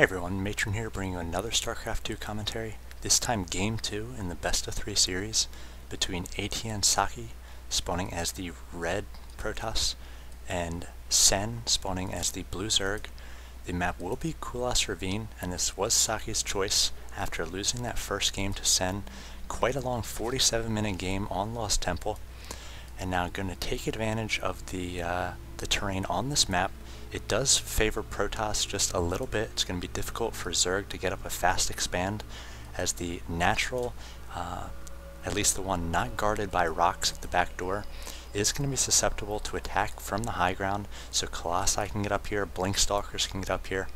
Hey everyone, Matron here bringing you another StarCraft 2 commentary, this time Game 2 in the Best of 3 series between ATN Socke spawning as the red Protoss and Sen spawning as the blue Zerg. The map will be Kulas Ravine, and this was Socke's choice after losing that first game to Sen. Quite a long 47-minute game on Lost Temple, and now going to take advantage of the terrain on this map. It does favor Protoss just a little bit. It's going to be difficult for Zerg to get up a fast expand, as the natural, at least the one not guarded by rocks at the back door, is going to be susceptible to attack from the high ground. So Colossi can get up here, Blink Stalkers can get up here.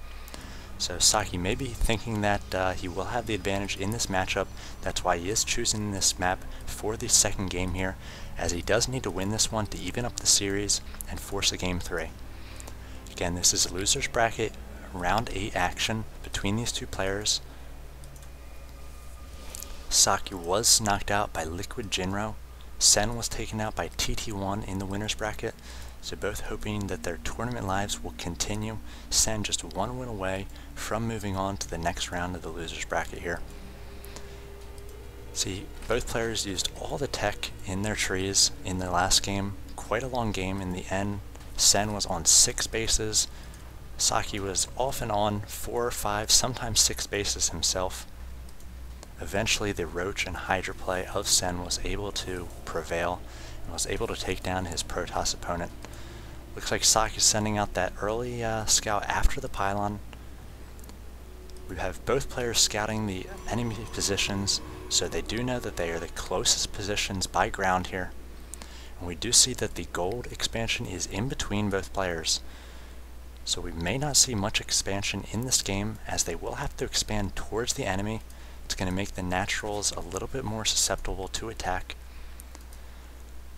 So Socke may be thinking that he will have the advantage in this matchup. That's why he is choosing this map for the second game here, as he does need to win this one to even up the series and force a game 3. Again, this is a loser's bracket, round 8 action between these two players. Socke was knocked out by Liquid Jinro. Sen was taken out by TT1 in the winner's bracket. So both hoping that their tournament lives will continue. Sen just one win away from moving on to the next round of the loser's bracket here. See, both players used all the tech in their trees in the last game. Quite a long game in the end. Sen was on 6 bases. Socke was off and on 4 or 5, sometimes 6 bases himself. Eventually the Roach and Hydra play of Sen was able to prevail and was able to take down his Protoss opponent. Looks like Socke is sending out that early scout after the pylon. We have both players scouting the enemy positions, so they do know that they are the closest positions by ground here. And we do see that the gold expansion is in between both players. So we may not see much expansion in this game, as they will have to expand towards the enemy. It's going to make the naturals a little bit more susceptible to attack.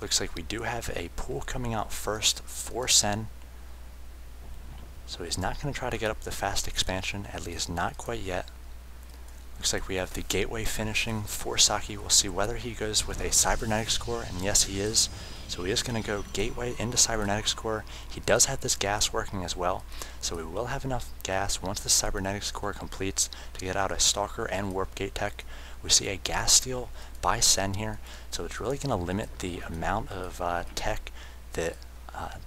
Looks like we do have a pool coming out first for Sen. So he's not going to try to get up the fast expansion, at least not quite yet. Looks like we have the gateway finishing for Socke. We'll see whether he goes with a cybernetics core, and yes he is. So he is going to go gateway into cybernetics core. He does have this gas working as well, so we will have enough gas once the cybernetics core completes to get out a stalker and warp gate tech. We see a gas steal by Sen here, so it's really going to limit the amount of tech that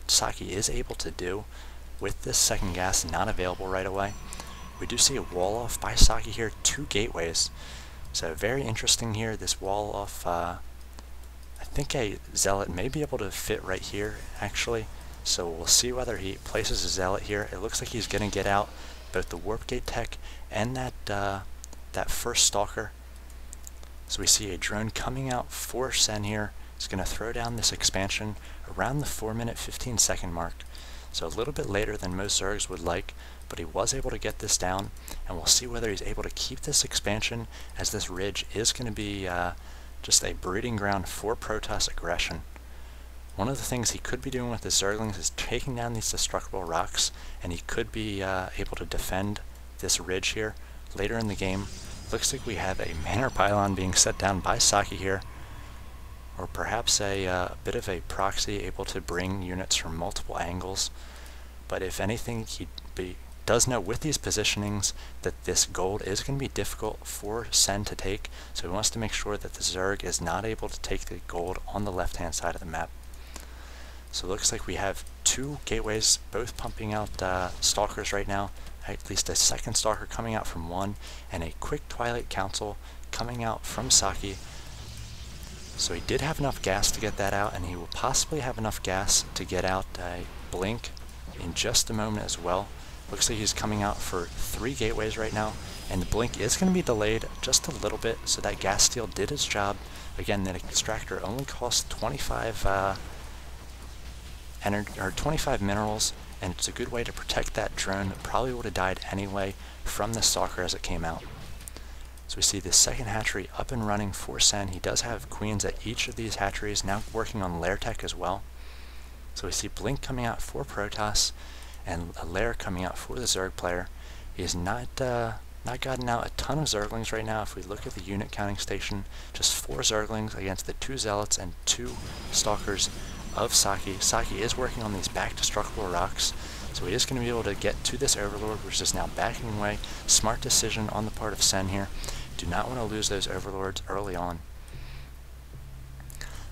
Socke is able to do with this second gas not available right away. We do see a wall off by Socke here, 2 gateways. So very interesting here, this wall off. I think a zealot may be able to fit right here actually. So we'll see whether he places a zealot here. It looks like he's going to get out both the warp gate tech and that first stalker. So we see a drone coming out for Sen here. He's going to throw down this expansion around the 4-minute 15-second mark. So a little bit later than most Zergs would like, but he was able to get this down, and we'll see whether he's able to keep this expansion, as this ridge is going to be just a breeding ground for Protoss aggression. One of the things he could be doing with his Zerglings is taking down these destructible rocks, and he could be able to defend this ridge here later in the game. Looks like we have a manor pylon being set down by Socke here, or perhaps a bit of a proxy able to bring units from multiple angles. But if anything, he does know with these positionings that this gold is going to be difficult for Sen to take, so he wants to make sure that the Zerg is not able to take the gold on the left hand side of the map. So it looks like we have 2 gateways both pumping out stalkers right now, at least a second stalker coming out from one, and a quick Twilight Council coming out from Socke. So he did have enough gas to get that out, and he will possibly have enough gas to get out a blink in just a moment as well. Looks like he's coming out for 3 gateways right now, and the blink is going to be delayed just a little bit, so that gas steal did its job. Again, the extractor only costs 25 minerals, and it's a good way to protect that drone that probably would have died anyway from the stalker as it came out. So we see the second hatchery up and running for Sen. He does have queens at each of these hatcheries, now working on lair tech as well. So we see blink coming out for Protoss, and a lair coming out for the Zerg player. He has not gotten out a ton of Zerglings right now. If we look at the unit counting station, just 4 Zerglings against the 2 Zealots and 2 Stalkers of Socke. Socke is working on these back destructible rocks, So he is going to be able to get to this Overlord, which is now backing away. Smart decision on the part of Sen here. Do not want to lose those Overlords early on.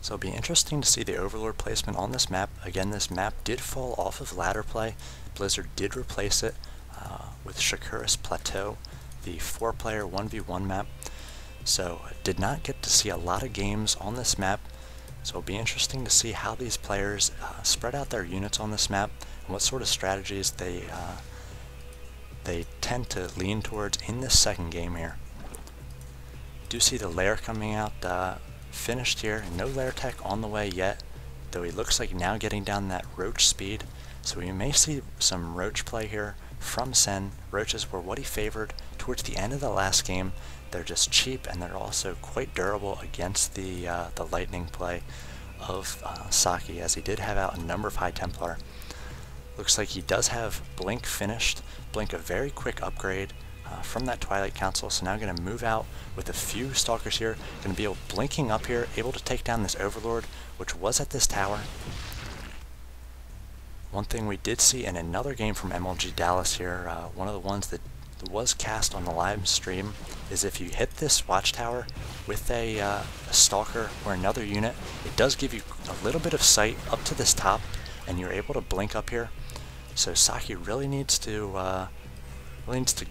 So it'll be interesting to see the Overlord placement on this map. Again, this map did fall off of ladder play. Blizzard did replace it with Shakuras Plateau, the 4-player 1v1 map. So did not get to see a lot of games on this map. So it'll be interesting to see how these players spread out their units on this map and what sort of strategies they tend to lean towards in this second game here. Do see the lair coming out finished here. No lair tech on the way yet, though he looks like now getting down that roach speed. So we may see some roach play here from Sen. Roaches were what he favored towards the end of the last game. They're just cheap, and they're also quite durable against the lightning play of Socke, as he did have out a number of High Templar. Looks like he does have Blink finished. Blink, a very quick upgrade from that Twilight Council. So now going to move out with a few Stalkers here. Going to be able blinking up here, able to take down this Overlord, which was at this tower. One thing we did see in another game from MLG Dallas here, one of the ones that was cast on the live stream, is if you hit this watchtower with a Stalker or another unit, it does give you a little bit of sight up to this top, and you're able to blink up here. So Socke really needs to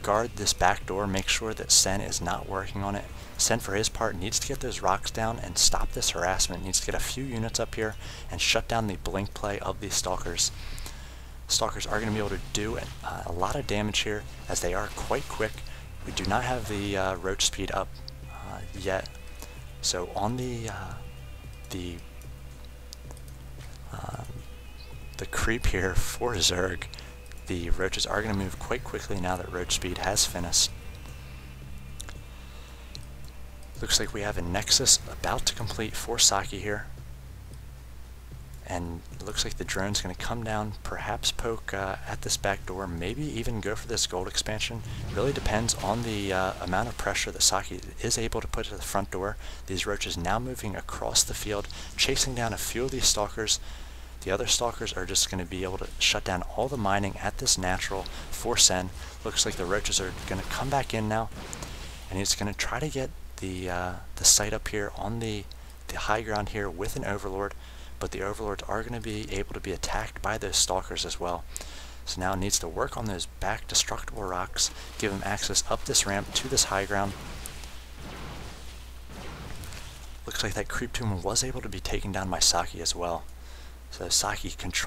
guard this back door, make sure that Sen is not working on it. Sen, for his part, needs to get those rocks down and stop this harassment. Needs to get a few units up here and shut down the blink play of these Stalkers. Stalkers are going to be able to do a lot of damage here, as they are quite quick. We do not have the roach speed up yet. So on the creep here for Zerg, the roaches are going to move quite quickly now that roach speed has finished. Looks like we have a Nexus about to complete for Socke here. And it looks like the drone's going to come down, perhaps poke at this back door, maybe even go for this gold expansion. Really depends on the amount of pressure that Socke is able to put to the front door. These roaches now moving across the field, chasing down a few of these Stalkers. The other Stalkers are just going to be able to shut down all the mining at this natural for Sen. Looks like the roaches are going to come back in now, and he's going to try to get the site up here on the high ground here with an Overlord. But the Overlords are going to be able to be attacked by those Stalkers as well. So now it needs to work on those back destructible rocks, give him access up this ramp to this high ground. Looks like that creep tomb was able to be taken down by Socke as well. So Socke controls